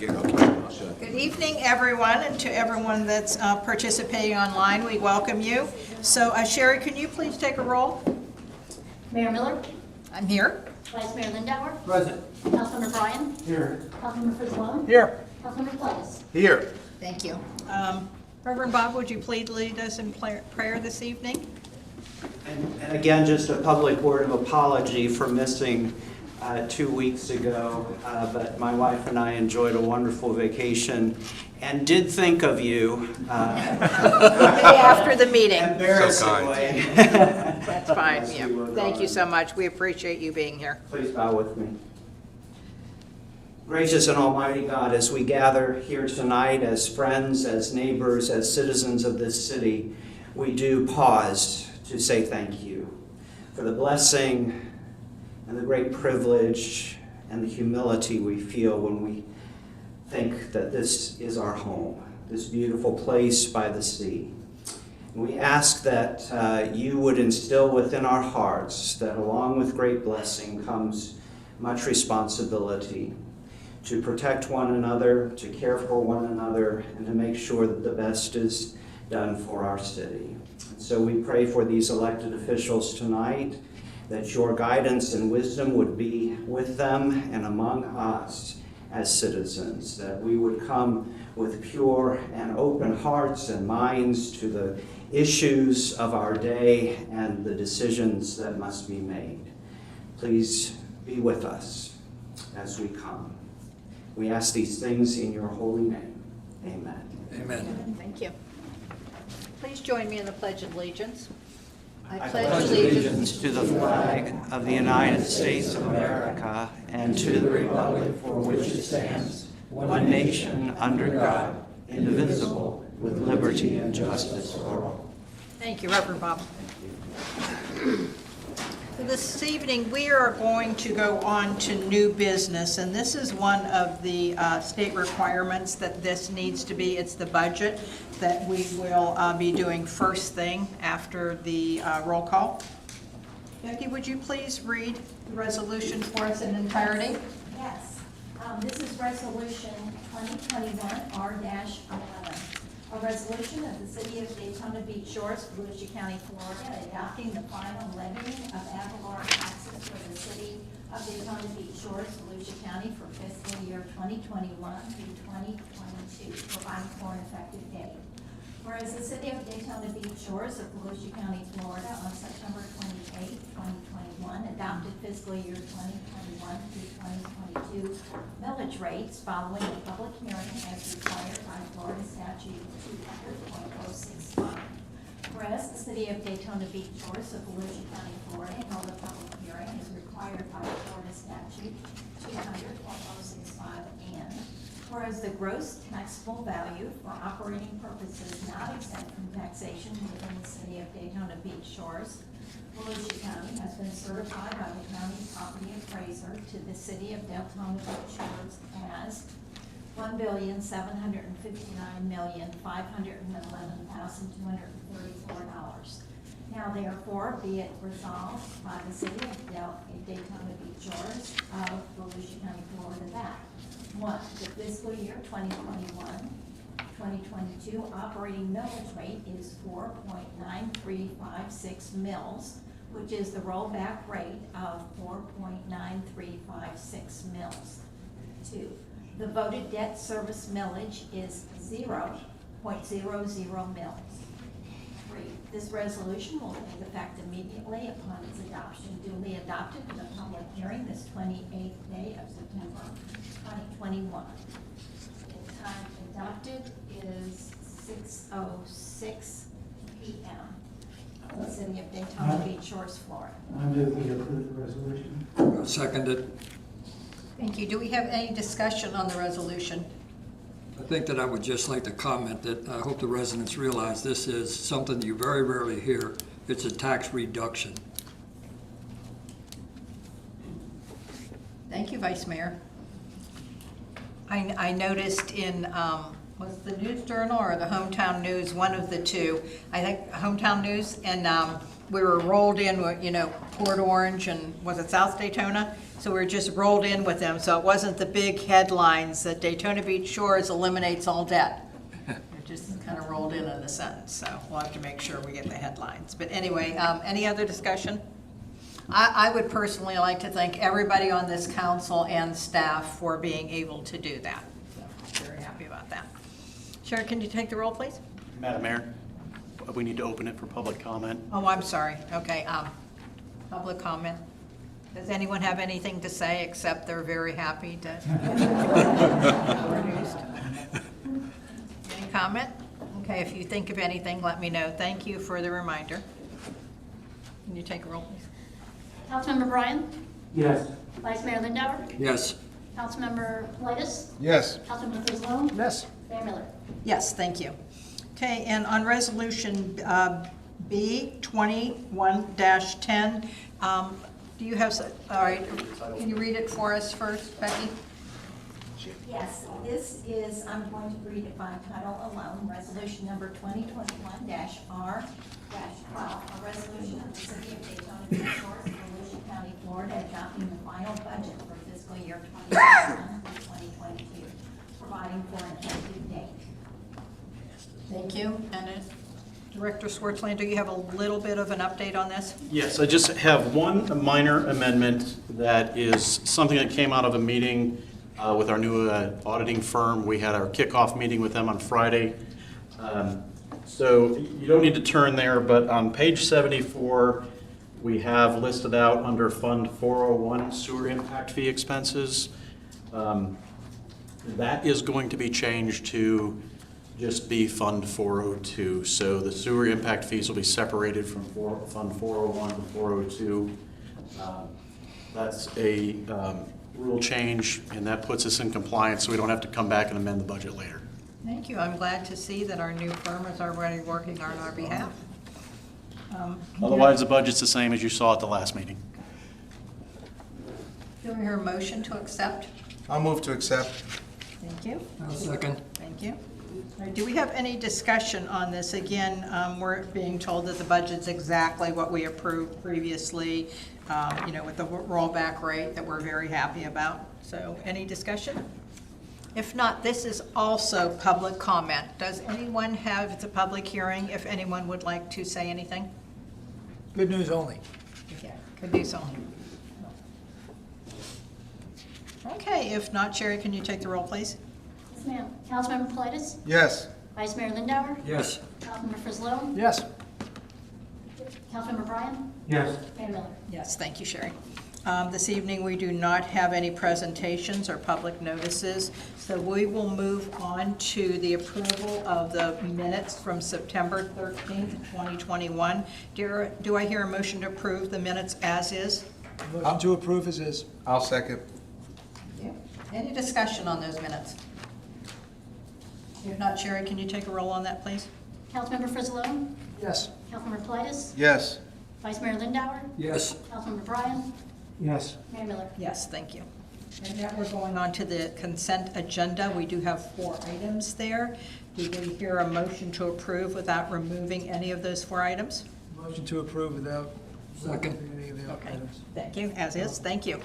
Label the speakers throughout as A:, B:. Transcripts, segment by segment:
A: Okay, I'll shut it.
B: Good evening, everyone, and to everyone that's participating online, we welcome you. So Sherry, can you please take a roll?
C: Mayor Miller,
B: I'm here.
C: Vice Mayor Lindauer,
D: Present.
C: Councilmember Bryan,
D: Here.
C: Councilmember Frislow,
D: Here.
C: Councilmember Clovis.
A: Here.
B: Thank you. Reverend Bob, would you please lead us in prayer this evening?
E: And again, just a public word of apology for missing 2 weeks ago, but my wife and I enjoyed a wonderful vacation and did think of you.
B: After the meeting.
E: Embarrassingly.
B: That's fine,
E: As
B: yeah.
E: we were
B: Thank you
E: gone.
B: so much. We appreciate you being here.
E: Please bow with me. Gracious and almighty God, as we gather here tonight as friends, as neighbors, as citizens of this city, we do pause to say thank you for the blessing and the great privilege and the humility we feel when we think that this is our home, this beautiful place by the sea. We ask that you would instill within our hearts that along with great blessing comes much responsibility to protect one another, to care for one another, and to make sure that the best is done for our city. And so we pray for these elected officials tonight, that your guidance and wisdom would be with them and among us as citizens, that we would come with pure and open hearts and minds to the issues of our day and the decisions that must be made. Please be with us as we come. We ask these things in your holy name. Amen.
D: Amen.
B: Thank you. Please join me in the Pledge of Allegiance. I
E: Pledge allegiance to the flag of the United States of America and to the republic for which it stands, one nation under God, indivisible, with liberty and justice for all.
B: Thank you, Reverend Bob. This evening, we are going to go on to new business, and this is one of the state requirements that this needs to be. It's the budget that we will be doing first thing after the roll call. Becky, would you please read the resolution for us in entirety?
C: Yes, this is resolution 2021 R-11. A resolution of the City of Daytona Beach Shores, Volusia County, Florida, adopting the final levying of ad valorem taxes for the City of Daytona Beach Shores, Volusia County for fiscal year 2021 through 2022, providing for an effective date. Whereas the City of Daytona Beach Shores of Volusia County, Florida, on September 28, 2021, adopted fiscal year 2021 through 2022 millage rates following a public hearing as required by Florida Statute 200.065. Whereas the City of Daytona Beach Shores of Volusia County, Florida, held a public hearing as required by Florida Statute 200.065, and whereas the gross taxable value for operating purposes not exempt from taxation within the City of Daytona Beach Shores, Volusia County has been certified by the county property appraiser to the City of Daytona Beach Shores as $1,759,511,234. Now therefore be it resolved by the City of Daytona Beach Shores of Volusia County, Florida, that 1, the fiscal year 2021-2022 operating millage rate is 4.9356 mils, which is the rollback rate of 4.9356 mils. 2, the voted debt service millage is 0.00 mils. 3, this resolution will take effect immediately upon its adoption, duly adopted in a public hearing this 28th day of September 2021. The time adopted is 6:06 p.m. in the City of Daytona Beach Shores, Florida.
D: I move we approve the resolution.
F: Seconded.
B: Thank you. Do we have any discussion on the resolution?
F: I think that I would just like to comment that I hope the residents realize this is something you very rarely hear. It's a tax reduction.
B: Thank you, Vice Mayor. I noticed in was the News Journal or the Hometown News, one of the two. I think Hometown News, and we were rolled in with, Port Orange and was it South Daytona? So we were just rolled in with them, so it wasn't the big headlines that Daytona Beach Shores eliminates all debt. It just kind of rolled in a sentence, so we'll have to make sure we get the headlines. But anyway, any other discussion? I would personally like to thank everybody on this council and staff for being able to do that. So, very happy about that. Sharon, can you take the roll, please?
A: Madam Mayor, we need to open it for public comment.
B: Oh, I'm sorry. Okay, public comment. Does anyone have anything to say except they're very happy to? Any comment? Okay, if you think of anything, let me know. Thank you for the reminder. Can you take a roll, please?
G: Councilmember Bryan,
D: Yes.
G: Vice Mayor Lindauer,
F: Yes.
G: Councilmember Politis,
H: Yes.
G: Councilmember Frislow,
H: Yes.
G: Mayor Miller.
B: Yes, thank you. Okay, and on resolution B 21-10, do you have, all right, can you read it for us first, Becky?
C: Yes, this is, I'm going to read it by title alone, resolution number 2021-R-12, a resolution of the City of Daytona Beach Shores, Volusia County, Florida, adopting the final budget for fiscal year 2021 through 2022, providing for an effective date.
B: Thank you. And Director Swartzlander, you have a little bit of an update on this?
A: Yes, I just have one minor amendment that is something that came out of a meeting with our new auditing firm. We had our kickoff meeting with them on Friday. So you don't need to turn there, but on page 74, we have listed out under Fund 401 sewer impact fee expenses. That is going to be changed to just be Fund 402. So the sewer impact fees will be separated from Fund 401 to 402. That's a rule change, and that puts us in compliance, so we don't have to come back and amend the budget later.
B: Thank you. I'm glad to see that our new firm is already working on our behalf.
A: Otherwise, the budget's the same as you saw at the last meeting.
B: Do we hear a motion to accept?
H: I'll move to accept.
B: Thank you.
F: I'll second.
B: Thank you. All right, do we have any discussion on this? Again, we're being told that the budget's exactly what we approved previously, with the rollback rate that we're very happy about. So any discussion? If not, this is also public comment. Does anyone have, it's a public hearing, if anyone would like to say anything?
H: Good news only.
B: Yeah, could do so. Okay, if not, Sherry, can you take the roll, please?
G: Yes, ma'am. Councilmember Politis,
H: Yes.
G: Vice Mayor Lindauer,
F: Yes.
G: Councilmember Frislow,
H: Yes.
G: Councilmember Bryan,
D: Yes.
G: Mayor Miller.
B: Yes, thank you, Sherry. This evening, we do not have any presentations or public notices, so we will move on to the approval of the minutes from September 13th, 2021. Do I hear a motion to approve the minutes as is?
H: Motion to approve as is. I'll second.
B: Any discussion on those minutes? If not, Sherry, can you take a roll on that, please?
G: Councilmember Frislow,
H: Yes.
G: Councilmember Politis,
H: Yes.
G: Vice Mayor Lindauer,
F: Yes.
G: Councilmember Bryan,
D: Yes.
G: Mayor Miller.
B: Yes, thank you. And now we're going on to the consent agenda. We do have 4 items there. Do we hear a motion to approve without removing any of those 4 items?
H: Motion to approve without
F: Second.
H: any of the
B: Okay,
H: items.
B: thank you, as is, thank you.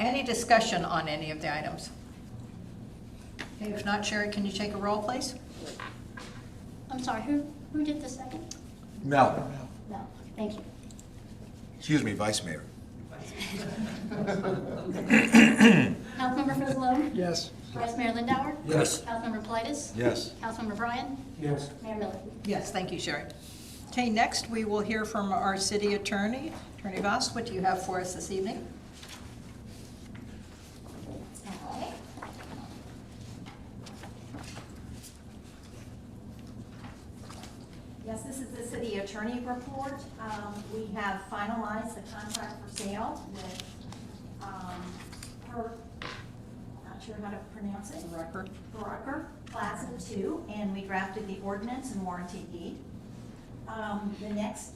B: Any discussion on any of the items? Okay, if not, Sherry, can you take a roll, please?
G: I'm sorry, who did the second?
H: No.
G: No, thank you.
H: Excuse me, Vice Mayor.
G: Councilmember Frislow,
H: Yes.
G: Vice Mayor Lindauer,
F: Yes.
G: Councilmember Politis,
H: Yes.
G: Councilmember Bryan,
D: Yes.
G: Mayor Miller.
B: Yes, thank you, Sherry. Okay, next we will hear from our city attorney. Attorney Voss, what do you have for us this evening?
C: Okay. Yes, this is the city attorney report. We have finalized the contract for sale with, not sure how to pronounce it. Rucker Plaza 2, and we drafted the ordinance and warranty deed. The next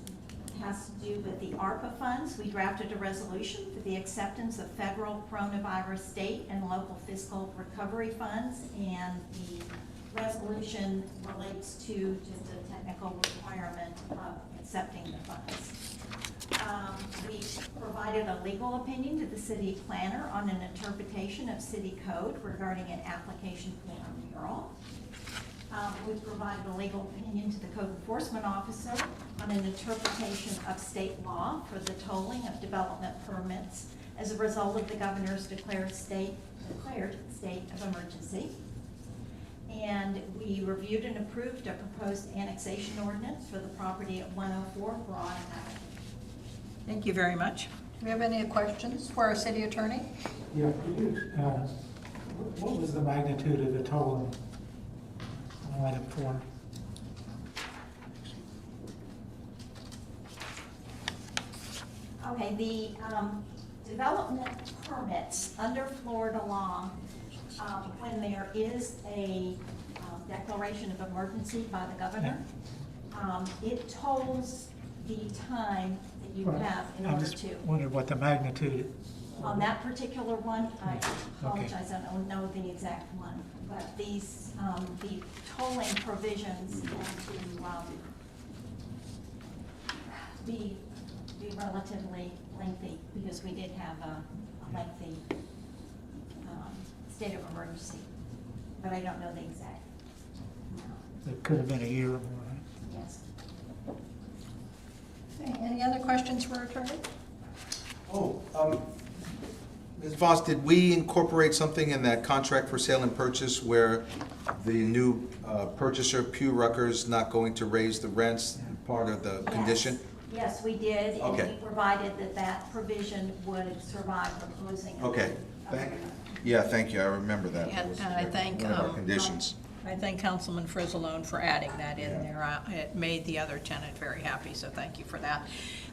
C: has to do with the ARPA funds. We drafted a resolution for the acceptance of federal coronavirus state and local fiscal recovery funds and the resolution relates to just a technical requirement of accepting the funds. We provided a legal opinion to the city planner on an interpretation of city code regarding an application for a mural. We provided a legal opinion to the code enforcement officer on an interpretation of state law for the tolling of development permits as a result of the governor's declared state of emergency. And we reviewed and approved a proposed annexation ordinance for the property at 104 Broad Avenue.
B: Thank you very much. Do we have any questions for our city attorney?
D: Yeah, could you, what was the magnitude of the total on item 4?
C: Okay, the development permits under Florida law, when there is a declaration of emergency by the governor, it tolls the time that you have in
D: I
C: order
D: just
C: to.
D: wondered what the magnitude.
C: On that particular one, I
D: Okay.
C: apologize, I don't know the exact one, but these, the tolling provisions tend to be relatively lengthy, because we did have a lengthy state of emergency, but I don't know the exact amount.
D: It could have been a year or more, right?
C: Yes.
B: Okay, any other questions for our attorney?
H: Ms. Voss, did we incorporate something in that contract for sale and purchase where the new purchaser, Pew Ruckers, not going to raise the rents, part of the condition?
C: Yes, we did, and
H: Okay.
C: we provided that that provision would survive the closing. of
H: Okay,
C: the
H: thank,
C: agreement.
H: yeah, thank you, I remember that.
B: And-
H: It was
B: and I thank,
H: one of our conditions.
B: I thank Councilman Frizzalone for adding that in there. It made the other tenant very happy, so thank you for that.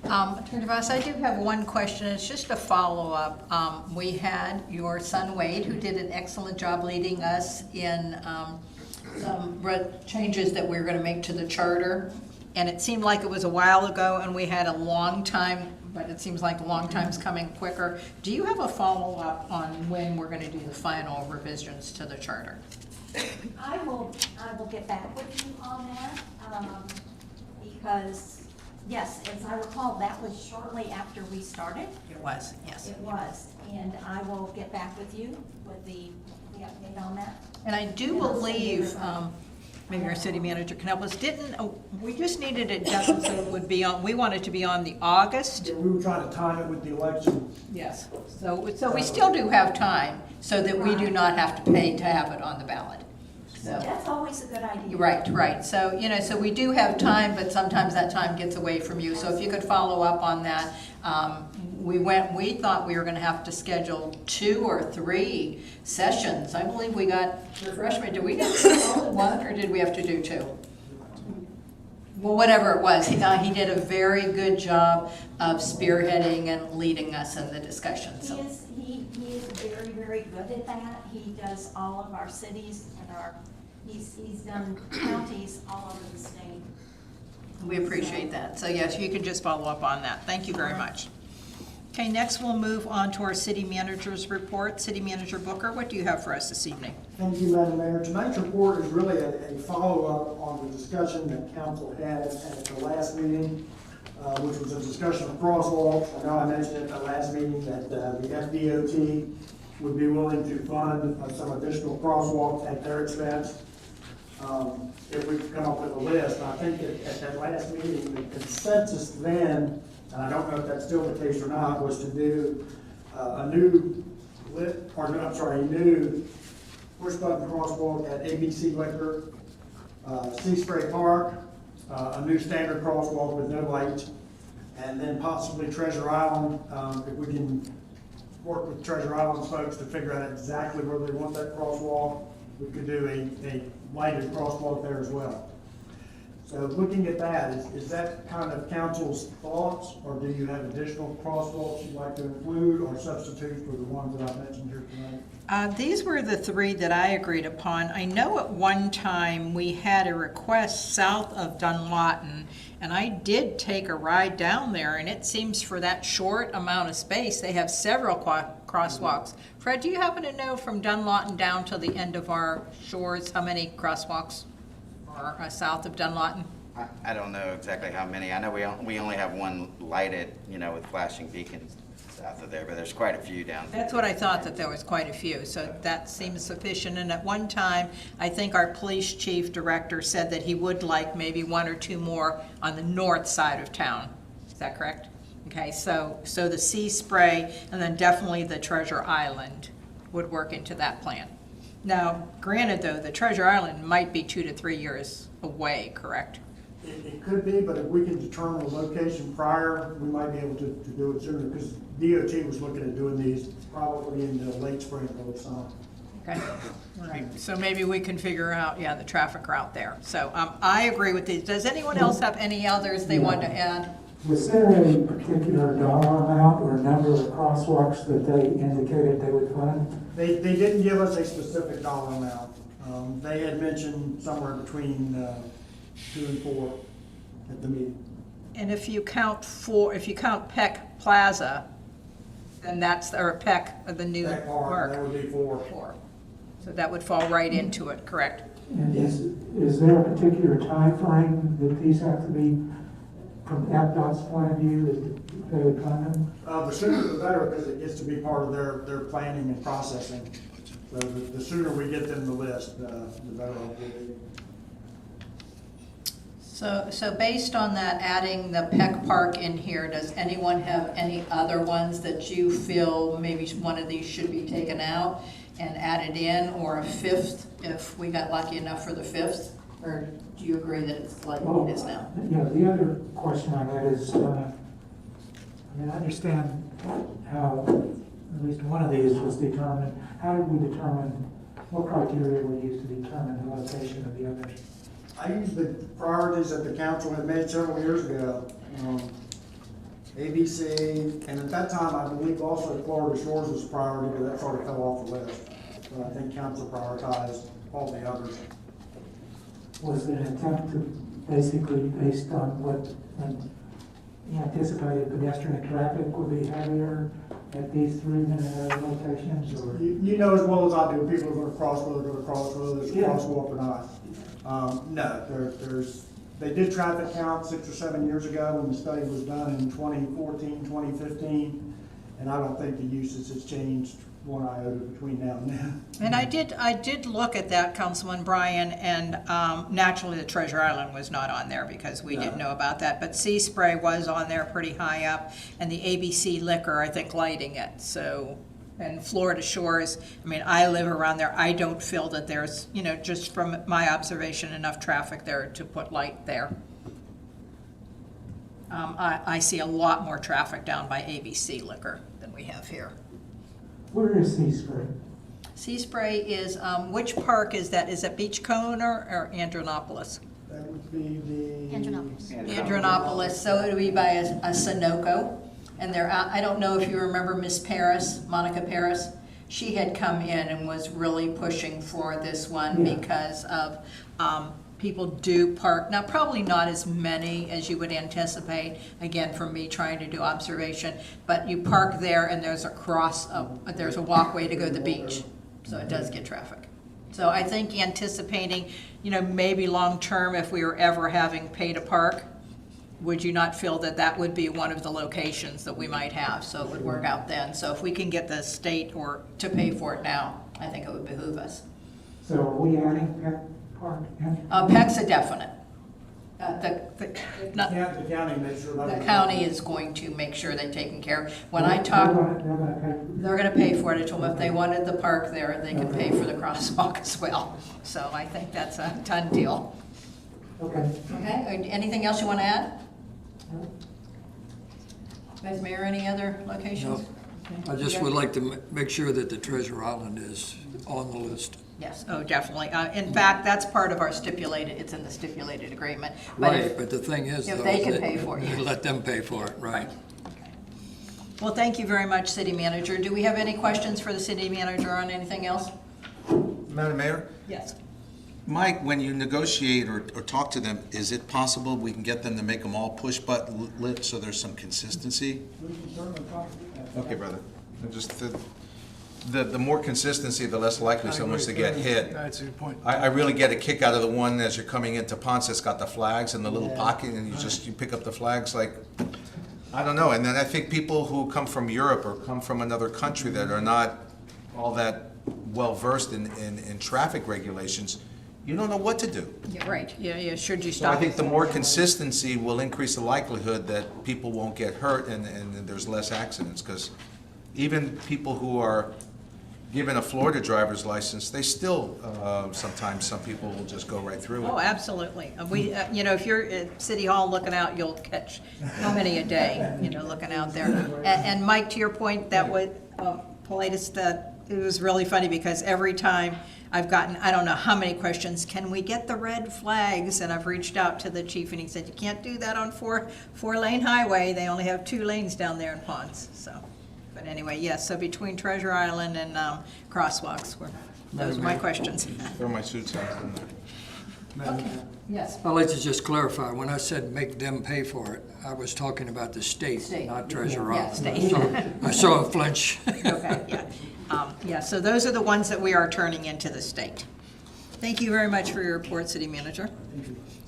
B: Attorney Voss, I do have one question. It's just a follow-up. We had your son Wade, who did an excellent job leading us in some changes that we were going to make to the charter. And it seemed like it was a while ago, and we had a long time, but it seems like a long time's coming quicker. Do you have a follow-up on when we're going to do the final revisions to the charter?
C: I will get back with you on that, because, yes, as I recall, that was shortly after we started.
B: It was, yes.
C: It was, and I will get back with you with the update on that.
B: And I do believe, maybe our city manager can help us, we just needed it done so it would be on, we wanted to be on the August.
I: Yeah, we were trying to time it with the election.
B: Yes. So we still do have time, so that we do not have to pay to have it on the ballot. So,
C: That's always a good idea.
B: right. So, so we do have time, but sometimes that time gets away from you. So if you could follow up on that. We thought we were gonna have to schedule 2 or 3 sessions. I believe we got, refresh me, did we get only 1, or did we have to do 2? Well, whatever it was, he did a very good job of spearheading and leading us in the discussion, so.
C: He is very, very good at that. He does all of our cities and he's done counties all over the state.
B: We appreciate that. So yes, you can just follow up on that. Thank you very much. Okay, next we'll move on to our city manager's report. City Manager Booker, what do you have for us this evening?
I: Thank you, Madam Mayor. Tonight's report is really a follow-up on the discussion that council had at the last meeting, which was a discussion of crosswalks. I know I mentioned at the last meeting that the FDOT would be willing to fund some additional crosswalks at their expense. If we could come up with a list. And I think at that last meeting, the consensus then, and I don't know if that's still the case or not, was to do a new push button crosswalk at ABC Liquor, Sea Spray Park, a new standard crosswalk with no lights, and then possibly Treasure Island, if we can work with Treasure Island's folks to figure out exactly where they want that crosswalk, we could do a lighted crosswalk there as well. So looking at that, is that kind of council's thoughts, or do you have additional crosswalks you'd like to include or substitute for the ones that I've mentioned here tonight?
B: These were the three that I agreed upon. I know at one time we had a request south of Dunlawton, and I did take a ride down there, and it seems for that short amount of space, they have several crosswalks. Fred, do you happen to know from Dunlawton down to the end of our shores, how many crosswalks are south of Dunlawton?
J: I don't know exactly how many. I know we only have one lighted, with flashing beacons south of there, but there's quite a few down there.
B: That's what I thought, that there was quite a few, so that seems sufficient. And at one time, I think our police chief director said that he would like maybe one or two more on the north side of town. Is that correct? Okay, so the Sea Spray and then definitely the Treasure Island would work into that plan. Now, granted though, the Treasure Island might be 2 to 3 years away, correct?
I: It could be, but if we can determine a location prior, we might be able to do it sooner, because DOT was looking at doing these probably in the late spring, early summer.
B: Okay, all right, so maybe we can figure out, the traffic route there. So I agree with these. Does anyone else have any others they want to add?
D: Was there a particular dollar amount or number of crosswalks that they indicated they would fund?
I: They didn't give us a specific dollar amount. They had mentioned somewhere between 2 and 4 at the meeting.
B: And if you count Peck Plaza, then that's, or Peck, the new
I: That part, that
B: park.
I: would be 4.
B: 4. So that would fall right into it, correct?
D: And is there a particular time frame that these have to be, from APDOT's point of view, that they would fund them?
I: The sooner the better, because it gets to be part of their planning and processing. So the sooner we get them the list, the better off we'll be.
B: So based on that, adding the Peck Park in here, does anyone have any other ones that you feel maybe one of these should be taken out and added in, or a fifth, if we got lucky enough for the fifth? Or do you agree that it's like it is now?
D: Yeah, the other question I had is, I understand how at least one of these was determined. How did we determine, what criteria we used to determine the location of the others?
I: I used the priorities that the council had made several years ago. ABC, and at that time, I believe also Florida Shores was a priority, but that sort of fell off the list. But I think council prioritized all the others.
D: Was it an attempt to basically, based on what anticipated pedestrian traffic would be heavier at these 3 than at other locations, or?
I: You know as well as I do, people are gonna cross, whether they're gonna cross, whether there's a
D: Yeah.
I: crosswalk or not. No, they did traffic count 6 or 7 years ago when the study was done in 2014, 2015, and I don't think the usage has changed one iota between now and then.
B: And I did look at that, Councilman Bryan, and naturally the Treasure Island was not on there because we didn't know about that, but Sea Spray was on there pretty high up, and the ABC Liquor, I think, lighting it, so, and Florida Shores, I live around there, I don't feel that there's, just from my observation, enough traffic there to put light there. I see a lot more traffic down by ABC Liquor than we have here.
D: Where is Sea Spray?
B: Sea Spray is, which park is that? Is it Beachcomber or Andronopolis?
I: That would be the.
G: Andronopolis.
B: Andronopolis, so it would be by a Sunoco. And there, I don't know if you remember Miss Paris, Monica Paris. She had come in and was really pushing for this one
D: Yeah.
B: because of, people do park, now probably not as many as you would anticipate, again, from me trying to do observation, but you park there and there's there's a walkway to go to the beach, so it does get traffic. So I think anticipating, maybe long-term, if we were ever having pay to park, would you not feel that that would be one of the locations that we might have, so it would work out then? So if we can get the state or to pay for it now, I think it would behoove us.
D: So are we adding Peck Park in?
B: PEC's a definite. The
I: County makes sure.
B: the county is going to make sure they're taken care of. When I talk, they're gonna pay for it. I told them if they wanted the park there, they could pay for the crosswalk as well. So I think that's a done deal.
D: Okay.
B: Okay, anything else you want to add? Vice Mayor, any other locations?
F: No. I just would like to make sure that the Treasure Island is on the list.
B: Yes, oh, definitely. In fact, that's part of our stipulated, it's in the stipulated agreement. But
F: Right,
B: if-
F: but the thing is,
B: if
F: though,
B: they
F: is
B: can
F: that
B: pay for it,
F: you
B: yes.
F: let them pay for it, right?
B: Well, thank you very much, City Manager. Do we have any questions for the City Manager on anything else?
H: Madam Mayor?
B: Yes.
H: Mike, when you negotiate or talk to them, is it possible we can get them to make them all push button lit so there's some consistency? Okay, brother. Just the more consistency, the less likely someone's to get hit.
I: That's a good point.
H: I really get a kick out of the one as you're coming into Ponce that's got the flags in the little pocket and you pick up the flags like, I don't know. And then I think people who come from Europe or come from another country that are not all that well-versed in traffic regulations, you don't know what to do.
B: Yeah, right, yeah, should you
H: So I
B: stop?
H: think the more consistency will increase the likelihood that people won't get hurt and there's less accidents. Because even people who are given a Florida driver's license, they still, sometimes some people will just go right through it.
B: Oh, absolutely. We, if you're at City Hall looking out, you'll catch how many a day, looking out there. And Mike, to your point, that was, politest, it was really funny because every time I've gotten, I don't know how many questions, can we get the red flags? And I've reached out to the chief and he said, you can't do that on four-lane highway. They only have 2 lanes down there in Ponce, so. But anyway, yes, so between Treasure Island and crosswalks, those are my questions.
H: Throw my suits on.
B: Yes.
F: I'd like to just clarify, when I said make them pay for it, I was talking about the state,
B: State.
F: not Treasure
B: Yeah,
F: Island.
B: state.
F: So I saw a flinch.
B: Okay, yeah. Yeah, so those are the ones that we are turning into the state. Thank you very much for your report, City Manager.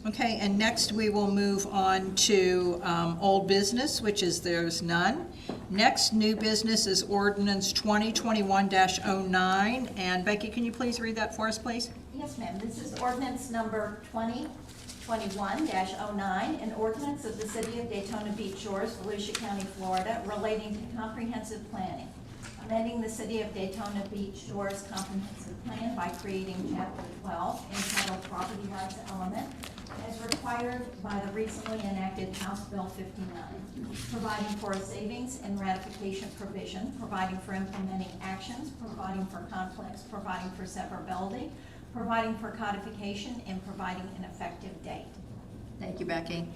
B: Okay, and next we will move on to old business, which is there's none. Next, new business is ordinance 2021-09. And Becky, can you please read that for us, please?
C: Yes, ma'am. This is ordinance number 2021-09, an ordinance of the City of Daytona Beach Shores, Volusia County, Florida, relating to comprehensive planning, amending the City of Daytona Beach Shores Comprehensive Plan by creating Chapter 12 entitled Property Rights Element, as required by the recently enacted House Bill 59, providing for a savings and ratification provision, providing for implementing actions, providing for conflicts, providing for severability, providing for codification, and providing an effective date.
B: Thank you, Becky.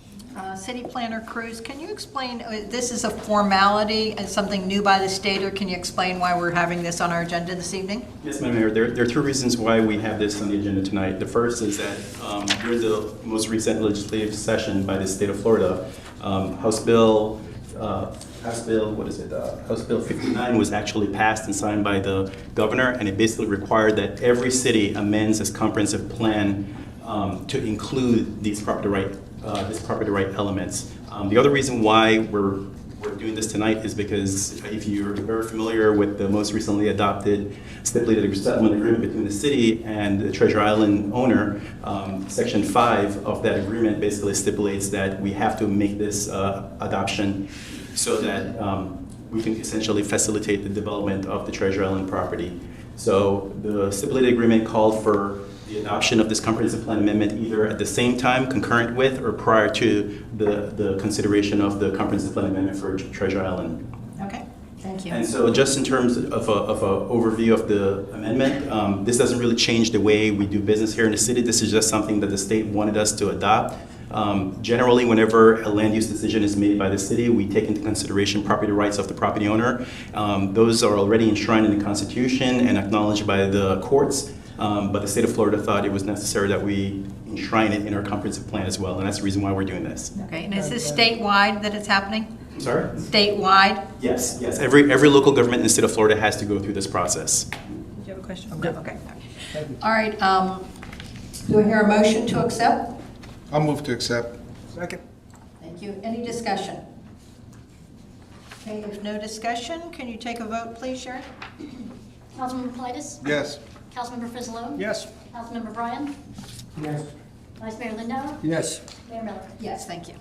B: City Planner Cruz, can you explain, this is a formality and something new by the state, or can you explain why we're having this on our agenda this evening?
K: Yes, Madam Mayor. There are 2 reasons why we have this on the agenda tonight. The first is that during the most recent legislative session by the state of Florida, House Bill 59 was actually passed and signed by the governor, and it basically required that every city amends its comprehensive plan to include these property right elements. The other reason why we're doing this tonight is because if you're very familiar with the most recently adopted stipulated settlement agreement between the city and the Treasure Island owner, Section 5 of that agreement basically stipulates that we have to make this adoption so that we can essentially facilitate the development of the Treasure Island property. So the stipulated agreement called for the adoption of this comprehensive plan amendment either at the same time, concurrent with, or prior to the consideration of the comprehensive plan amendment for Treasure Island.
B: Okay, thank you.
K: And so just in terms of a overview of the amendment, this doesn't really change the way we do business here in the city. This is just something that the state wanted us to adopt. Generally, whenever a land use decision is made by the city, we take into consideration property rights of the property owner. Those are already enshrined in the Constitution and acknowledged by the courts. But the state of Florida thought it was necessary that we enshrine it in our comprehensive plan as well, and that's the reason why we're doing this.
B: Okay, and is this statewide that it's happening?
K: Sorry?
B: Statewide?
K: Yes, yes. Every local government in the state of Florida has to go through this process.
B: Do you have a question? No, okay. All right, do I hear a motion to accept?
H: I'll move to accept.
I: Second.
B: Thank you. Any discussion? Okay, if no discussion, can you take a vote, please, Sharon?
G: Councilmember Politis?
H: Yes.
G: Councilmember Frizzalone?
I: Yes.
G: Councilmember Bryan?
D: Yes.
G: Vice Mayor Lindauer?
F: Yes.
G: Mayor Miller?
B: Yes, thank you.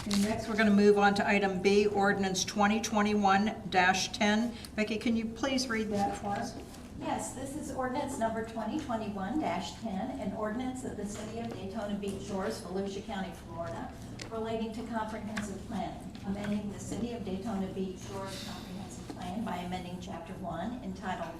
B: And next, we're going to move on to item B, ordinance 2021-10. Becky, can you please read that for us?
C: Yes, this is ordinance number 2021-10, an ordinance of the City of Daytona Beach Shores, Volusia County, Florida, relating to comprehensive planning, amending the City of Daytona Beach Shores Comprehensive Plan by amending Chapter 1 entitled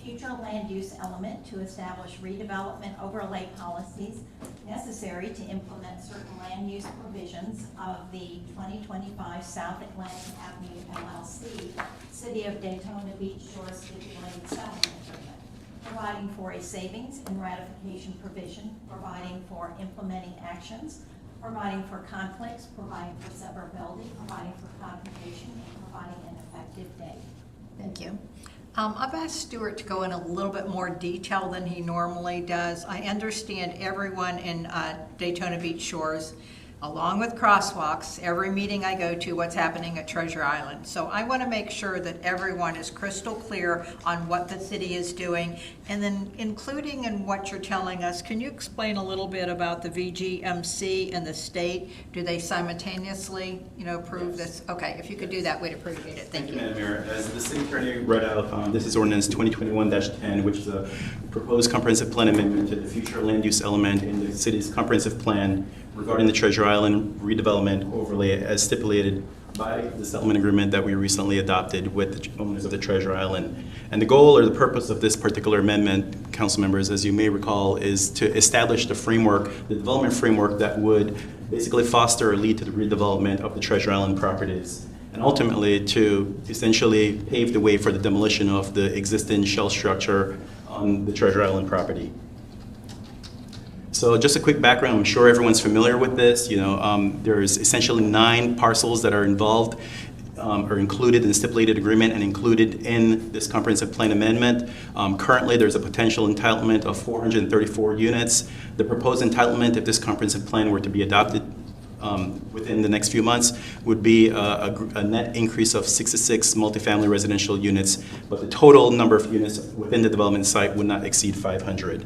C: future land use element to establish redevelopment overlay policies necessary to implement certain land use provisions of the 2025 South Atlantic Avenue LLC, City of Daytona Beach Shores Stipulated Settlement Agreement, providing for a savings and ratification provision, providing for implementing actions, providing for conflicts, providing for severability, providing for confrontation, and providing an effective date.
B: Thank you. I've asked Stuart to go in a little bit more detail than he normally does. I understand everyone in Daytona Beach Shores, along with crosswalks, every meeting I go to, what's happening at Treasure Island. So I want to make sure that everyone is crystal clear on what the city is doing. And then including in what you're telling us, can you explain a little bit about the VGMC and the state? Do they simultaneously, approve this? Okay, if you could do that, we'd appreciate it. Thank you.
K: Madam Mayor, as the city attorney read out, this is ordinance 2021-10, which is a proposed comprehensive plan amendment to the future land use element in the city's comprehensive plan regarding the Treasure Island redevelopment overlay as stipulated by the settlement agreement that we recently adopted with the owners of the Treasure Island. And the goal or the purpose of this particular amendment, council members, as you may recall, is to establish the framework, the development framework that would basically foster or lead to the redevelopment of the Treasure Island properties, and ultimately to essentially pave the way for the demolition of the existing shell structure on the Treasure Island property. So just a quick background, I'm sure everyone's familiar with this. There's essentially 9 parcels that are involved or included in the stipulated agreement and included in this comprehensive plan amendment. Currently, there's a potential entitlement of 434 units. The proposed entitlement, if this comprehensive plan were to be adopted within the next few months, would be a net increase of 66 multifamily residential units, but the total number of units within the development site would not exceed 500.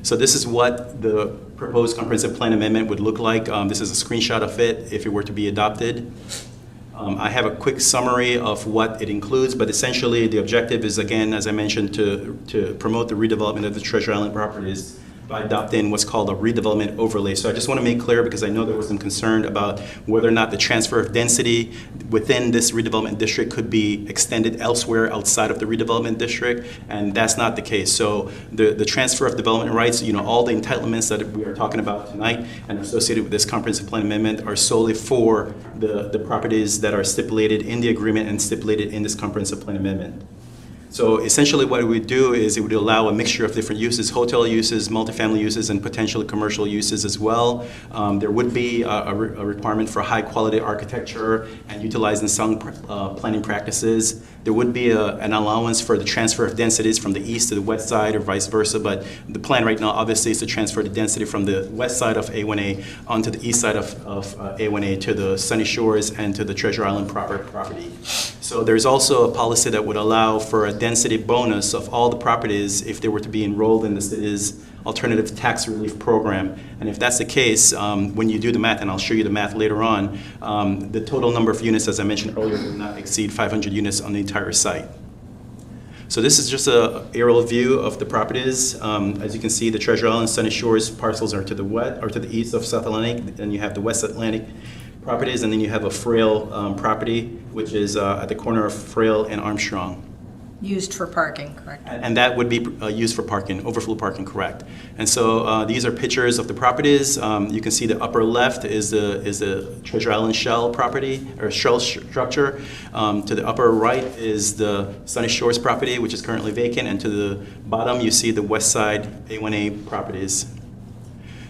K: So this is what the proposed comprehensive plan amendment would look like. This is a screenshot of it if it were to be adopted. I have a quick summary of what it includes, but essentially the objective is, again, as I mentioned, to promote the redevelopment of the Treasure Island properties by adopting what's called a redevelopment overlay. So I just want to make clear, because I know there was some concern about whether or not the transfer of density within this redevelopment district could be extended elsewhere outside of the redevelopment district, and that's not the case. So the transfer of development rights, all the entitlements that we are talking about tonight and associated with this comprehensive plan amendment are solely for the properties that are stipulated in the agreement and stipulated in this comprehensive plan amendment. So essentially what it would do is it would allow a mixture of different uses, hotel uses, multifamily uses, and potentially commercial uses as well. There would be a requirement for high quality architecture and utilizing sound planning practices. There would be an allowance for the transfer of densities from the east to the west side or vice versa, but the plan right now obviously is to transfer the density from the west side of A1A onto the east side of A1A to the Sunny Shores and to the Treasure Island property. So there's also a policy that would allow for a density bonus of all the properties if they were to be enrolled in the city's alternative tax relief program. And if that's the case, when you do the math, and I'll show you the math later on, the total number of units, as I mentioned earlier, would not exceed 500 units on the entire site. So this is just an aerial view of the properties. As you can see, the Treasure Island Sunny Shores parcels are to the west or to the east of South Atlantic. Then you have the West Atlantic properties, and then you have a Frail property, which is at the corner of Frail and Armstrong.
B: Used for parking, correct?
K: And that would be used for parking, overflow parking, correct. And so these are pictures of the properties. You can see the upper left is the Treasure Island shell property, or shell structure. To the upper right is the Sunny Shores property, which is currently vacant. And to the bottom, you see the west side A1A properties.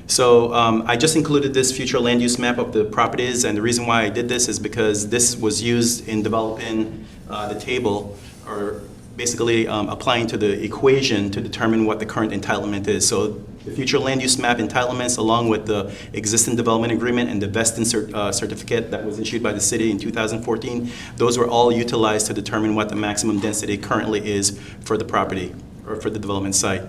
K: So I just included this future land use map of the properties, and the reason why I did this is because this was used in developing the table, or basically applying to the equation to determine what the current entitlement is. So the future land use map entitlements, along with the existing development agreement and the vesting certificate that was issued by the city in 2014, those were all utilized to determine what the maximum density currently is for the property or for the development site.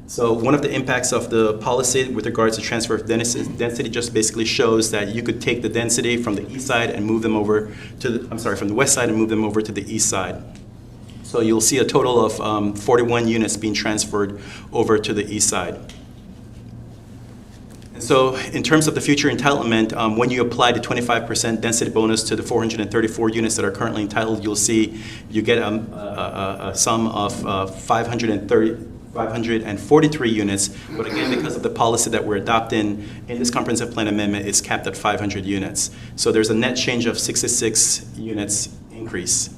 K: So one of the impacts of the policy with regards to transfer of density just basically shows that you could take the density from the east side and move them over to from the west side and move them over to the east side. So you'll see a total of 41 units being transferred over to the east side. And So in terms of the future entitlement, when you apply the 25% density bonus to the 434 units that are currently entitled, you'll see you get a sum of 543 units. But again, because of the policy that we're adopting in this comprehensive plan amendment, it's capped at 500 units. So there's a net change of 66 units increase.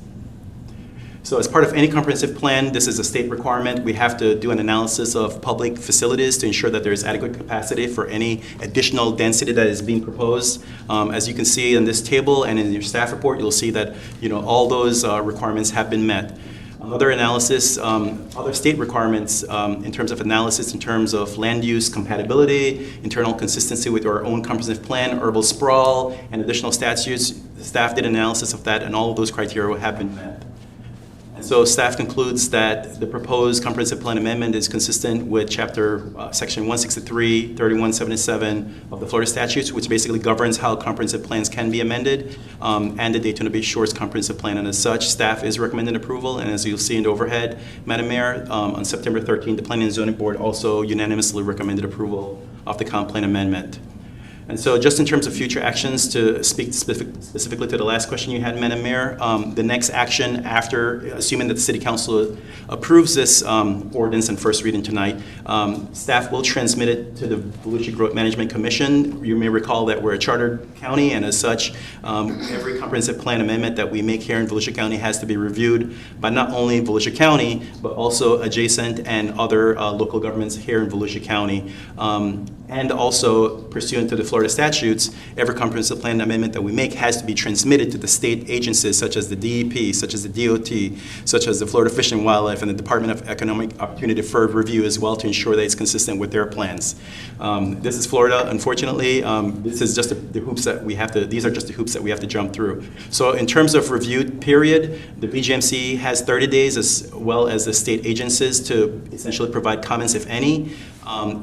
K: So as part of any comprehensive plan, this is a state requirement. We have to do an analysis of public facilities to ensure that there is adequate capacity for any additional density that is being proposed. As you can see in this table and in your staff report, you'll see that all those requirements have been met. Other analysis, other state requirements in terms of analysis, in terms of land use compatibility, internal consistency with our own comprehensive plan, urban sprawl, and additional statutes. The staff did an analysis of that, and all of those criteria have been met. So staff concludes that the proposed comprehensive plan amendment is consistent with section 163, 3177 of the Florida statutes, which basically governs how comprehensive plans can be amended, and the Daytona Beach Shores comprehensive plan. And as such, staff is recommending approval. And as you'll see in the overhead, Madam Mayor, on September 13th, the Planning and Zoning Board also unanimously recommended approval of the comp plan amendment. And so just in terms of future actions, to speak specifically to the last question you had, Madam Mayor, the next action after, assuming that the City Council approves this ordinance in first reading tonight, staff will transmit it to the Volusia Growth Management Commission. You may recall that we're a chartered county, and as such, every comprehensive plan amendment that we make here in Volusia County has to be reviewed by not only Volusia County, but also adjacent and other local governments here in Volusia County. And also, pursuant to the Florida statutes, every comprehensive plan amendment that we make has to be transmitted to the state agencies such as the DEP, such as the DOT, such as the Florida Fish and Wildlife, and the Department of Economic Opportunity for review as well, to ensure that it's consistent with their plans. This is Florida, unfortunately. This is just the hoops that we have to, these are just the hoops that we have to jump through. So in terms of review period, the BGMC has 30 days as well as the state agencies to essentially provide comments, if any.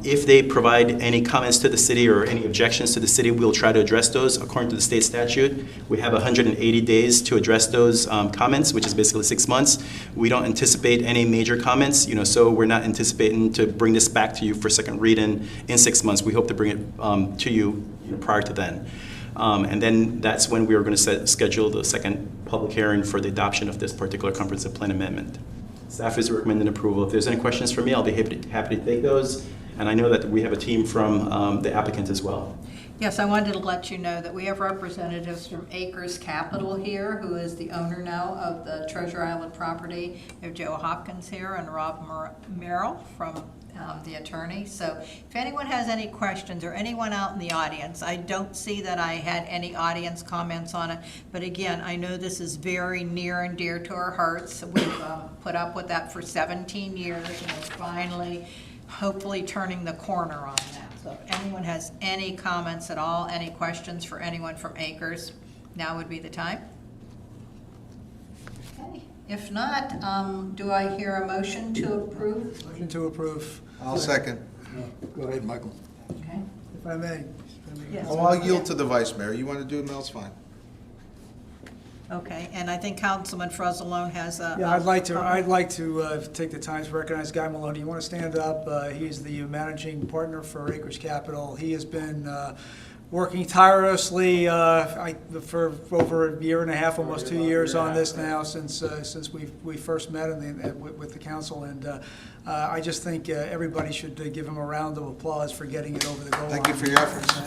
K: If they provide any comments to the city or any objections to the city, we'll try to address those according to the state statute. We have 180 days to address those comments, which is basically 6 months. We don't anticipate any major comments, so we're not anticipating to bring this back to you for second reading in 6 months. We hope to bring it to you, prior to then. And then that's when we are going to schedule the second public hearing for the adoption of this particular comprehensive plan amendment. Staff is recommending approval. If there's any questions for me, I'll be happy to take those. And I know that we have a team from the applicant as well.
B: Yes, I wanted to let you know that we have representatives from Acres Capital here, who is the owner now of the Treasure Island property. We have Joe Hopkins here and Rob Merrill from the attorney. So if anyone has any questions, or anyone out in the audience, I don't see that I had any audience comments on it, but again, I know this is very near and dear to our hearts. We've put up with that for 17 years, and we're finally, hopefully, turning the corner on that. So if anyone has any comments at all, any questions for anyone from Acres, now would be the time. Okay. If not, do I hear a motion to approve?
I: Motion to approve.
H: I'll second.
F: Go ahead, Michael.
B: Okay.
I: If I may.
B: Yes.
H: Oh, I'll yield to the Vice Mayor. You want to do it, Mel? It's fine.
B: Okay, and I think Councilman Frozalone has a...
I: Yeah, I'd like to take the time to recognize Guy Maloney. You want to stand up? He's the managing partner for Acres Capital. He has been working tirelessly for over a year and a half, almost 2 years on this now, since we first met with the council. And I just think everybody should give him a round of applause for getting it over the goal line.
H: Thank you for your efforts.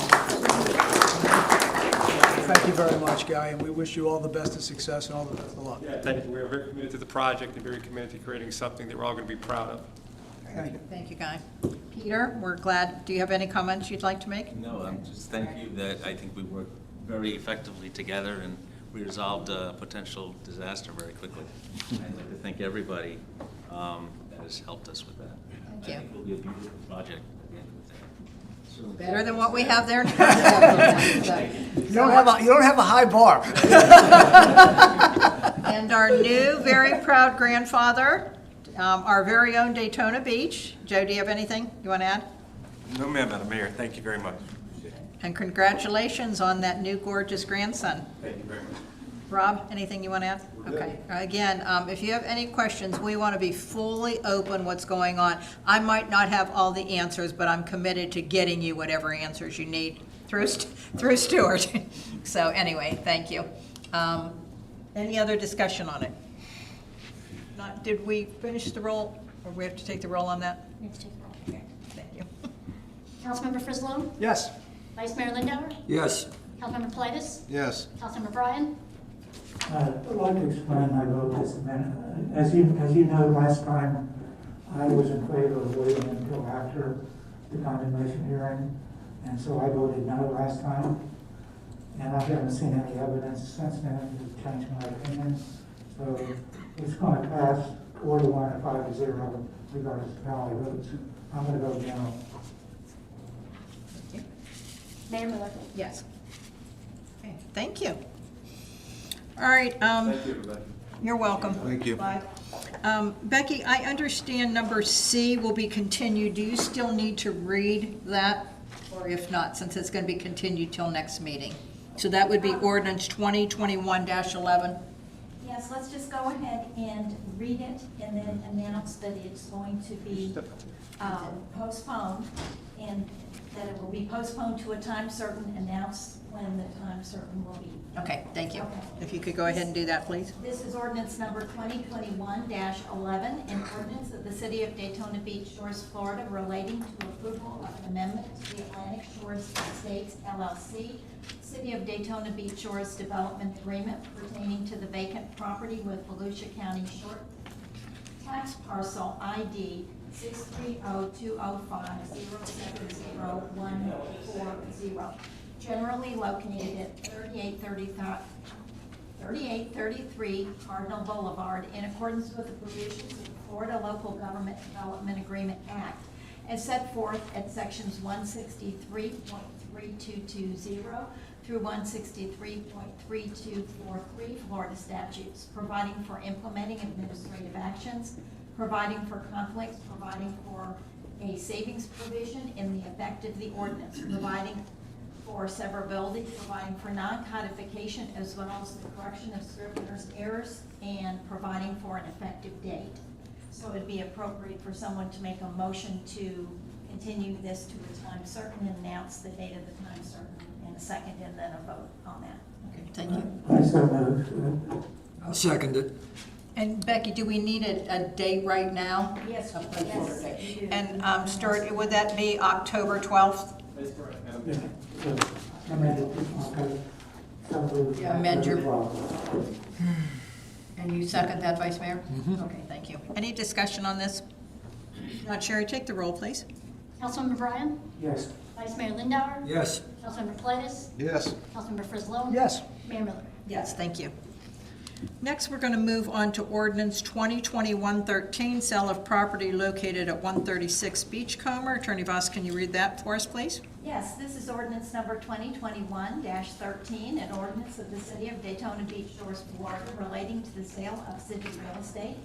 I: Thank you very much, Guy, and we wish you all the best of success and all the best of luck.
L: Yeah, thank you. We're very committed to the project and very committed to creating something that we're all going to be proud of.
I: Thank you.
B: Thank you, Guy. Peter, we're glad. Do you have any comments you'd like to make?
M: No, I'm just thank you that I think we worked very effectively together and we resolved a potential disaster very quickly. I'd like to thank everybody that has helped us with that.
B: Thank you.
M: I think it will be a beautiful project at the end of the day.
B: Better than what we have there now.
I: You don't have a high bar.
B: And our new, very proud grandfather, our very own Daytona Beach. Joe, do you have anything you want to add?
L: No, ma'am, Madam Mayor. Thank you very much.
B: And congratulations on that new gorgeous grandson.
L: Thank you very much.
B: Rob, anything you want to add? Okay. Again, if you have any questions, we want to be fully open what's going on. I might not have all the answers, but I'm committed to getting you whatever answers you need through Stuart. So anyway, thank you. Any other discussion on it? Not, did we finish the roll, or we have to take the roll on that?
G: We have to take a roll.
B: Okay, thank you.
G: Councilmember Frislow?
I: Yes.
G: Vice Mayor Lindauer?
F: Yes.
G: Councilmember Politis?
H: Yes.
G: Councilmember Bryan?
D: I'd like to explain my vote just a minute. As you know, last time I was in favor of waiting until after the condemnation hearing, and so I voted no last time. And I haven't seen any evidence since then to change my opinion. So it's going to pass 4-1 and 5-0 regardless of how I vote. So I'm going to vote no.
G: Mayor Miller?
B: Yes. Okay, thank you. All right. Thank you, Rebecca. You're welcome.
H: Thank you.
B: Bye. Becky, I understand number C will be continued. Do you still need to read that? Or if not, since it's going to be continued till next meeting? So that would be ordinance 2021-11.
C: Yes, let's just go ahead and read it and then announce that it's going to be postponed, and that it will be postponed to a time certain, announce when the time certain will be.
B: Okay, thank you.
C: Okay.
B: If you could go ahead and do that, please.
C: This is ordinance number 2021-11, an ordinance of the City of Daytona Beach, Shores, Florida, relating to approval of an amendment to the Atlantic Shores Estates LLC, City of Daytona Beach Shores Development Agreement pertaining to the vacant property with Volusia County Short Tax Parcel ID 630-205-070-140, generally located at 3833 Cardinal Boulevard, in accordance with the provisions of the Florida Local Government Development Agreement Act, as set forth at sections 163.3220 through 163.3243 Florida statutes, providing for implementing administrative actions, providing for conflicts, providing for a savings provision in the effect of the ordinance, providing for severability, providing for non-codification as well as the correction of scrivener's errors, and providing for an effective date. So it'd be appropriate for someone to make a motion to continue this to a time certain and announce the date of the time certain in a second, and then a vote on that.
B: Okay, thank you.
D: I so moved.
F: I'll second it.
B: And Becky, do we need a date right now?
C: Yes,
B: A placeholder
C: yes,
B: date.
C: you do.
B: And Stuart, would that be October 12th?
D: Yeah, so amend it. Okay. So moved.
B: Yeah, amend your-
D: Well,
B: And you second that, Vice Mayor? Okay, thank you. Any discussion on this? Not Sherry, take the roll, please.
G: Councilmember Bryan?
D: yes.
G: Vice Mayor Lindauer?
F: Yes.
G: Councilmember Politis?
H: Yes.
G: Councilmember Frislow?
I: Yes.
G: Mayor Miller?
B: Yes, thank you. Next, we're going to move on to ordinance 2021-13, sale of property located at 136 Beachcomber. Attorney Voss, can you read that for us, please?
C: Yes, this is ordinance number 2021-13, an ordinance of the City of Daytona Beach, Shores, Florida, relating to the sale of city real estate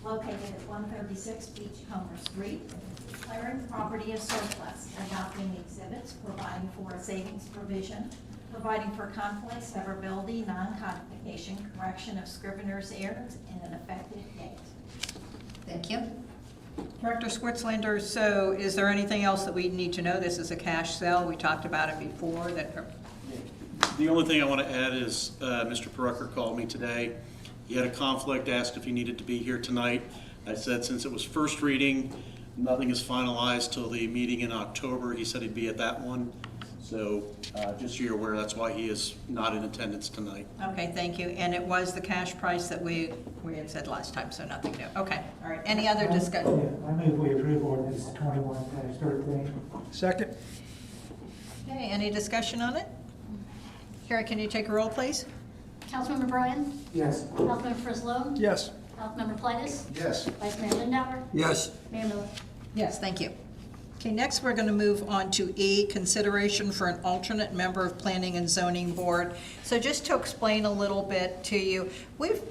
C: located at 136 Beachcomber Street, declaring property as surplus, adopting exhibits, providing for a savings provision, providing for conflict, severability, non-codification, correction of scrivener's errors, and an effective date.
B: Thank you. Director Switzlander, so is there anything else that we need to know? This is a cash sale. We talked about it before.
A: The only thing I want to add is Mr. Perucker called me today. He had a conflict, asked if he needed to be here tonight. I said since it was first reading, nothing is finalized till the meeting in October. He said he'd be at that one. So just so you're aware, that's why he is not in attendance tonight.
B: Okay, thank you. And it was the cash price that we had said last time, so nothing new. Okay, all right. Any other discussion?
D: Yeah, I move we approve ordinance 21-13.
I: Second?
B: Okay, any discussion on it? Kara, can you take a roll, please?
G: Councilmember Bryan?
D: Yes.
G: Councilmember Frislow?
I: Yes.
G: Councilmember Politis?
H: Yes.
G: Vice Mayor Lindauer?
F: Yes.
G: Mayor Miller?
B: Yes, thank you. Okay, next we're going to move on to E, consideration for an alternate member of Planning and Zoning Board. So just to explain a little bit to you, we've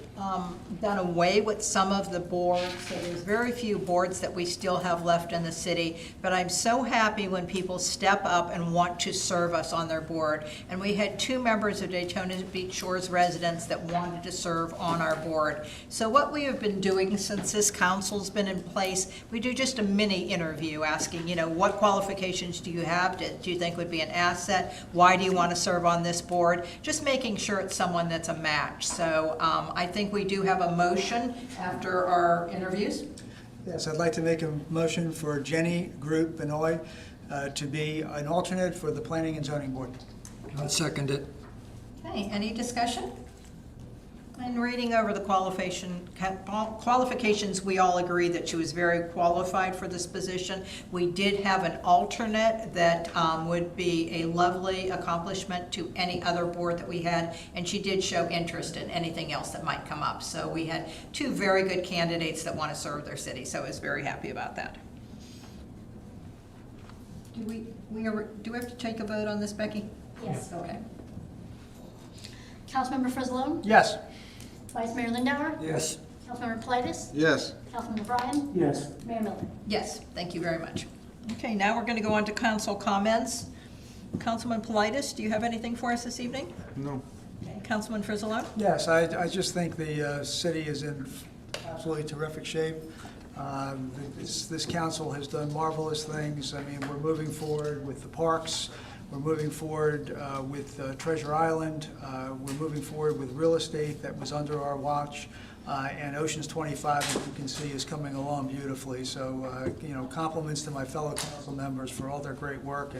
B: done away with some of the boards, so there's very few boards that we still have left in the city, but I'm so happy when people step up and want to serve us on their board. And we had 2 members of Daytona Beach Shores residents that wanted to serve on our board. So what we have been doing since this council's been in place, we do just a mini interview asking, what qualifications do you have? Do you think would be an asset? Why do you want to serve on this board? Just making sure it's someone that's a match. So I think we do have a motion after our interviews.
N: Yes, I'd like to make a motion for Jenny Group Benoit to be an alternate for the Planning and Zoning Board.
F: I'll second it.
B: Okay, any discussion? And reading over the qualifications, we all agree that she was very qualified for this position. We did have an alternate that would be a lovely accomplishment to any other board that we had, and she did show interest in anything else that might come up. So we had 2 very good candidates that want to serve their city, so I was very happy about that. Do we have to take a vote on this, Becky?
C: Yes.
B: Okay.
G: Councilmember Frizzalone?
N: Yes.
G: Vice Mayor Lindauer?
F: Yes.
G: Councilmember Politis?
H: Yes.
G: Councilmember Bryan?
D: Yes.
G: Mayor Miller?
B: Yes, thank you very much. Okay, now we're going to go on to council comments. Councilman Politis, do you have anything for us this evening?
H: No.
B: Okay, Councilman Frizzalone?
N: Yes, I just think the city is in absolutely terrific shape. This council has done marvelous things. I mean, we're moving forward with the parks. We're moving forward with Treasure Island. We're moving forward with real estate that was under our watch. And Oceans 25, as you can see, is coming along beautifully. So, compliments to my fellow council members for all their great work.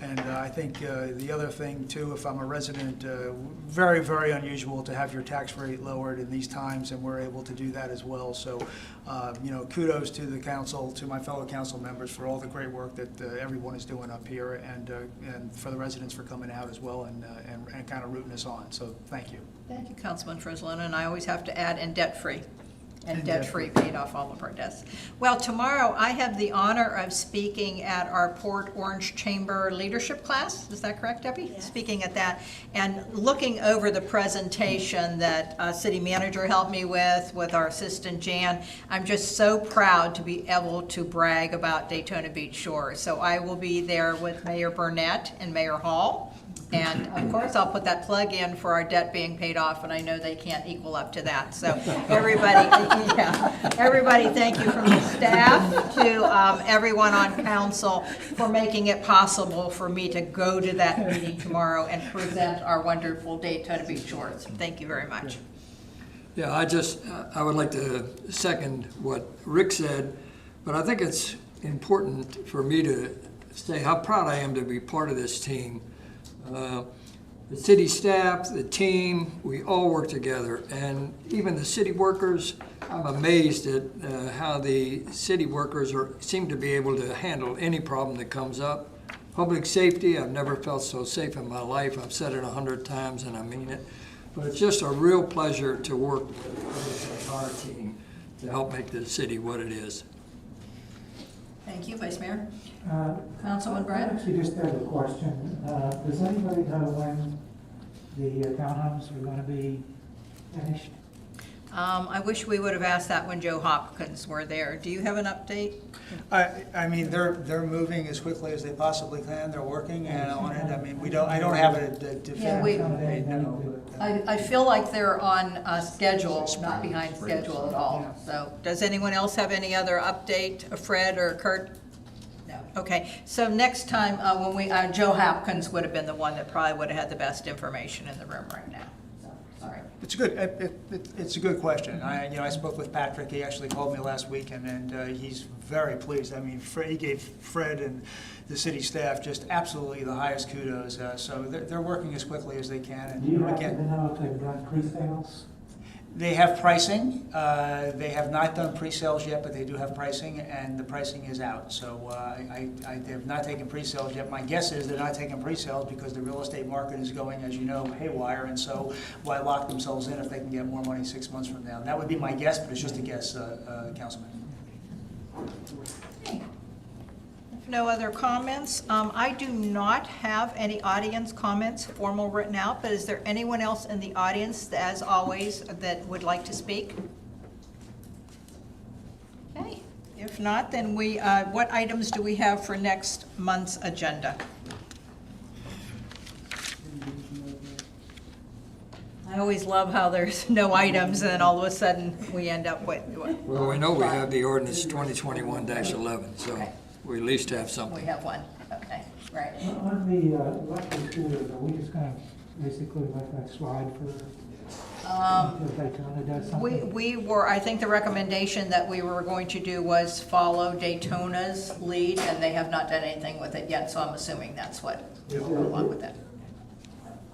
N: And I think the other thing, too, if I'm a resident, very, very unusual to have your tax rate lowered in these times, and we're able to do that as well. So, kudos to the council, to my fellow council members for all the great work that everyone is doing up here, and for the residents for coming out as well and kind of rooting us on. So, thank you.
B: Thank you, Councilman Frizzalone, and I always have to add, and debt-free. And debt-free, paid off all of our debts. Well, tomorrow I have the honor of speaking at our Port Orange Chamber leadership class. Is that correct, Debbie?
C: Yes.
B: Speaking at that, and looking over the presentation that city manager helped me with our assistant Jan. I'm just so proud to be able to brag about Daytona Beach Shores. So I will be there with Mayor Burnett and Mayor Hall. And of course, I'll put that plug in for our debt being paid off, and I know they can't equal up to that. So everybody, thank you from the staff to everyone on council for making it possible for me to go to that meeting tomorrow and present our wonderful Daytona Beach Shores. Thank you very much.
F: Yeah, I would like to second what Rick said, but I think it's important for me to say how proud I am to be part of this team. The city staff, the team, we all work together, and even the city workers, I'm amazed at how the city workers seem to be able to handle any problem that comes up. Public safety, I've never felt so safe in my life. I've said it 100 times and I mean it. But it's just a real pleasure to work with this entire team to help make the city what it is.
B: Thank you, Vice Mayor. Councilman
D: I
B: Bryan?
D: actually just have a question. Does anybody know when the townhomes are going to be finished?
B: I wish we would have asked that when Joe Hopkins were there. Do you have an update?
N: I mean, they're moving as quickly as they possibly can. They're working on it. I mean, I don't have a definitive date, no.
B: I feel like they're on schedule, not behind schedule at all. So, does anyone else have any other update? Fred or Kurt? No. Okay. So next time when Joe Hopkins would have been the one that probably would have had the best information in the room right now. So, sorry.
N: It's a good question. I spoke with Patrick. He actually called me last week, and he's very pleased. I mean, he gave Fred and the city staff just absolutely the highest kudos. So they're working as quickly as they can. And
D: Do you happen to
N: again,
D: know if they've done pre-sales?
N: they have pricing. They have not done pre-sales yet, but they do have pricing, and the pricing is out. So they have not taken pre-sales yet. My guess is they're not taking pre-sales because the real estate market is going, as you know, haywire, and so why lock themselves in if they can get more money 6 months from now? That would be my guess, but it's just a guess, Councilman.
B: Okay. No other comments. I do not have any audience comments formal written out, but is there anyone else in the audience, as always, that would like to speak? Okay, if not, then what items do we have for next month's agenda? I always love how there's no items and then all of a sudden we end up with.
F: Well, we know we have the ordinance 2021-11, so
B: Okay.
F: we at least have
B: We
F: something.
B: have one, okay, right.
D: On the electric scooters, are we just gonna basically let that slide for, until Daytona does something?
B: We were, I think the recommendation that we were going to do was follow Daytona's lead, and they have not done anything with it yet, so I'm assuming that's what will go along with it.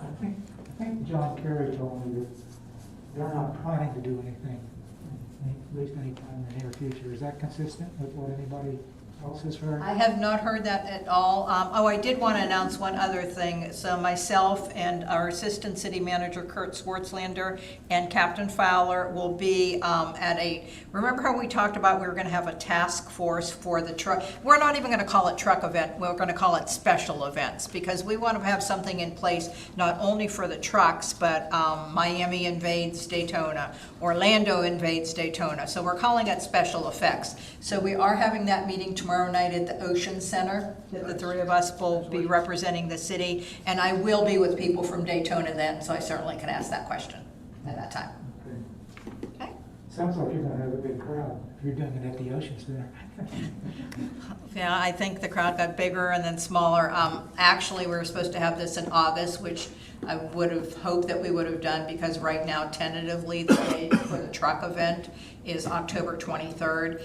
D: I think John Kerry told me that they're not planning to do anything, at least anytime in the near future. Is that consistent with what anybody else has heard?
B: I have not heard that at all. I did want to announce one other thing. So myself and our Assistant City Manager Kurt Swartzlander and Captain Fowler will be remember how we talked about we were going to have a task force for the truck? We're not even going to call it truck event. We're going to call it special events because we want to have something in place not only for the trucks, but Miami invades Daytona, Orlando invades Daytona. So we're calling it special effects. So we are having that meeting tomorrow night at the Ocean Center, that the three of us will be representing the city, and I will be with people from Daytona then, so I certainly can ask that question at that time. Okay?
D: Sounds like you're gonna have a big crowd if you're doing it at the Ocean Center.
B: Yeah, I think the crowd got bigger and then smaller. Actually, we were supposed to have this in August, which I would have hoped that we would have done because right now tentatively the date for the truck event is October 23rd.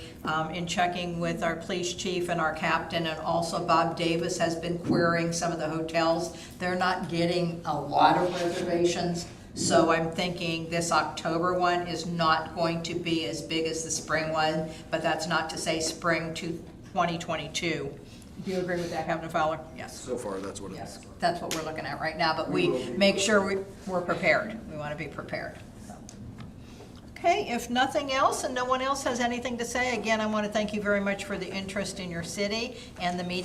B: In checking with our police chief and our captain, and also Bob Davis has been querying some of the hotels. They're not getting a lot of reservations. So I'm thinking this October one is not going to be as big as the spring one, but that's not to say spring to 2022. Do you agree with that, Captain Fowler? Yes.
A: So far, that's what it is.
B: Yes, that's what we're looking at right now, but we make sure we're prepared. We want to be prepared. So. Okay, if nothing else and no one else has anything to say, again, I want to thank you very much for the interest in your city and the meeting.